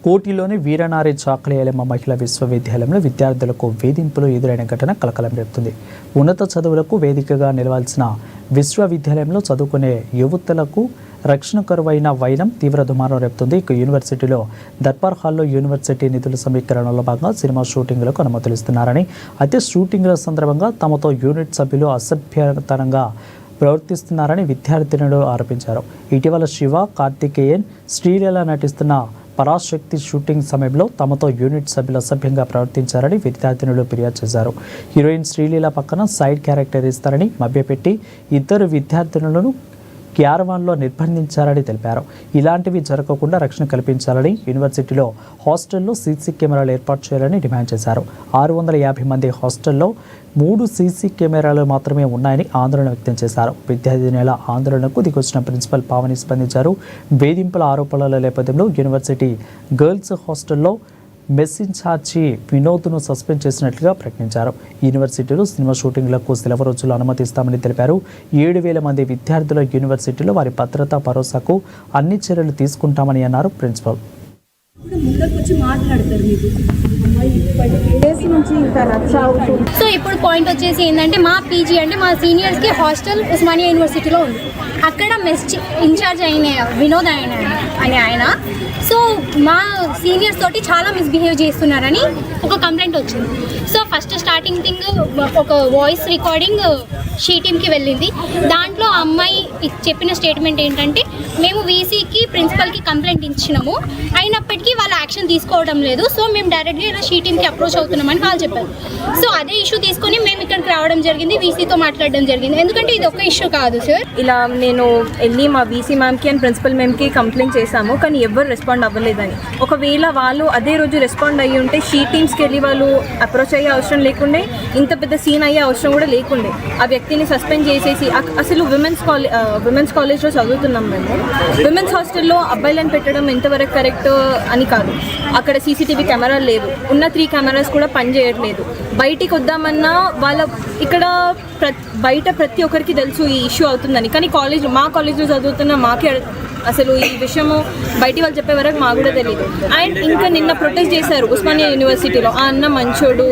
కోటిలోని వీరనారి చాకలియలమ్మ మహిళా విశ్వవిద్యాలయంలో విద్యార్థులకు వేధింపులు ఎదురైన ఘటన కలకలం రేపుతుంది. ఉన్నత చదువులకు వేదికగా నిలవాల్సిన విశ్వవిద్యాలయంలో చదువుకునే యువతులకు రక్షణ కరువైన వైనం తీవ్ర దుమారం రేపుతుంది. ఇక యూనివర్సిటీలో దర్బార్ హాల్లో యూనివర్సిటీ నిధుల సమీకరణలో భాగంగా సినిమా షూటింగ్లకు అనుమతులు ఇస్తున్నారని, అయితే షూటింగ్ల సందర్భంగా తమతో యూనిట్ సభ్యులు అసభ్యతనంగా ప్రవర్తిస్తున్నారని విద్యార్థినులు ఆరోపించారు. ఇటీవల శివ, కార్తికేయన్, శ్రీలీల నటిస్తున్న పరాశక్తి షూటింగ్ సమయంలో తమతో యూనిట్ సభ్యులు అసభ్యంగా ప్రవర్తించారని విద్యార్థినులు ఫిర్యాదు చేశారు. హీరోయిన్ శ్రీలీల పక్కన సైడ్ క్యారెక్టర్ ఇస్తారని మభ్యపెట్టి ఇద్దరు విద్యార్థినులను క్యారవాన్లో నిర్బంధించారని తెలిపారు. ఇలాంటివి జరగకుండా రక్షణ కల్పించాలని, యూనివర్సిటీలో హాస్టల్లో సీసీ కెమెరాలు ఏర్పాటు చేయాలని డిమాండ్ చేశారు. 650 మంది హాస్టల్లో 3 సీసీ కెమెరాలు మాత్రమే ఉన్నాయని ఆందోళన వ్యక్తం చేశారు. విద్యార్థినుల ఆందోళనకు దిగొచ్చిన ప్రిన్సిపల్ పావని స్పందించారు. వేధింపుల ఆరోపణల నేపథ్యంలో యూనివర్సిటీ గర్ల్స్ హాస్టల్లో మెస్ ఇన్ఛార్జి వినోద్ను సస్పెండ్ చేసినట్లుగా ప్రకటించారు. యూనివర్సిటీలో సినిమా షూటింగ్లకు సెలవు రోజులు అనుమతిస్తామని తెలిపారు. 7,000 మంది విద్యార్థుల యూనివర్సిటీలో వారి భద్రతా భరోసాకు అన్ని చర్యలు తీసుకుంటామని అన్నారు ప్రిన్సిపల్. సో ఇప్పుడు పాయింట్ వచ్చేసి ఏంటంటే మా పీజీ అంటే మా సీనియర్స్కి హాస్టల్ ఉస్మానియా యూనివర్సిటీలో ఉంది. అక్కడ మెస్ ఇన్ఛార్జ్ అయిన వినోద్ అని ఆయన సో మా సీనియర్స్ తోటి చాలా మిస్బిహేవ్ చేస్తున్నారని ఒక కంప్లైంట్ వచ్చింది. సో ఫస్ట్ స్టార్టింగ్ థింగ్ ఒక వాయిస్ రికార్డింగ్ షీ టీమ్కి వెళ్ళింది. దాంట్లో ఆ అమ్మాయి చెప్పిన స్టేట్మెంట్ ఏంటంటే మేము వీసీకి ప్రిన్సిపల్కి కంప్లైంట్ ఇచ్చినాము, అయినప్పటికీ వాళ్ళు యాక్షన్ తీసుకోవడం లేదు, సో మేము డైరెక్ట్గా ఇలా షీ టీమ్కి అప్రోచ్ అవుతున్నామని వాళ్ళు చెప్పారు. సో అదే ఇష్యూ తీసుకొని మేము ఇక్కడికి రావడం జరిగింది, వీసీతో మాట్లాడడం జరిగింది. ఎందుకంటే ఇది ఒక ఇష్యూ కాదు సార్. ఇలా నేను వెళ్ళి మా వీసీ మ్యామ్కి అండ్ ప్రిన్సిపల్ మ్యామ్కి కంప్లైంట్ చేశాము, కానీ ఎవరు రెస్పాండ్ అవ్వలేదని. ఒకవేళ వాళ్ళు అదే రోజు రెస్పాండ్ అయ్యి ఉంటే షీ టీమ్స్కి వెళ్ళి వాళ్ళు అప్రోచ్ అయ్యే అవసరం లేకుండే, ఇంత పెద్ద సీన్ అయ్యే అవసరం కూడా లేకుండే. ఆ వ్యక్తిని సస్పెండ్ చేసేసి అసలు విమెన్స్ కాలేజ్లో చదువుతున్నాం మేము. విమెన్స్ హాస్టల్లో అబ్బాయిలను పెట్టడం ఎంతవరకు కరెక్ట్ అని కాదు. అక్కడ సీసీటీవీ కెమెరాలు లేవు, ఉన్న 3 కెమెరాస్ కూడా పనిచేయట్లేదు. బయటికి వద్దామన్నా ఇక్కడ బయట ప్రతి ఒక్కరికి తెలుసు ఈ ఇష్యూ అవుతుందని, కానీ మా కాలేజ్లో చదువుతున్న మాకే అసలు ఈ విషయము బయటి వాళ్ళు చెప్పే వరకు మాకు కూడా తెలియదు. అండ్ ఇంకా నిన్న ప్రొటెస్ట్ చేశారు ఉస్మానియా యూనివర్సిటీలో, ఆ అన్న మంచోడు,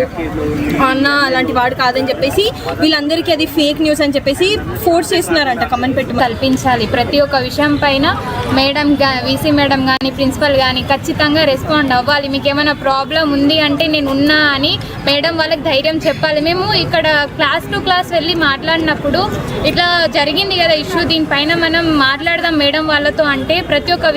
ఆ అన్న అలాంటి వాడు కాదని చెప్పేసి వీళ్ళందరికీ అది ఫేక్ న్యూస్ అని చెప్పేసి ఫోర్స్ చేస్తున్నారంట. కమెంట్ పెట్టి కల్పించాలి. ప్రతి ఒక్క విషయం పైన మేడం వీసీ మేడం కానీ ప్రిన్సిపల్ కానీ ఖచ్చితంగా రెస్పాండ్ అవ్వాలి. మీకు ఏమైనా ప్రాబ్లం ఉంది అంటే నేను ఉన్నా అని మేడం వాళ్ళకి ధైర్యం చెప్పాలి. మేము ఇక్కడ క్లాస్ టు క్లాస్ వెళ్ళి మాట్లాడినప్పుడు ఇట్లా జరిగింది కదా ఇష్యూ, దీనిపైన మనం మాట్లాడదాం మేడం వాళ్ళతో అంటే ప్రతి ఒక్క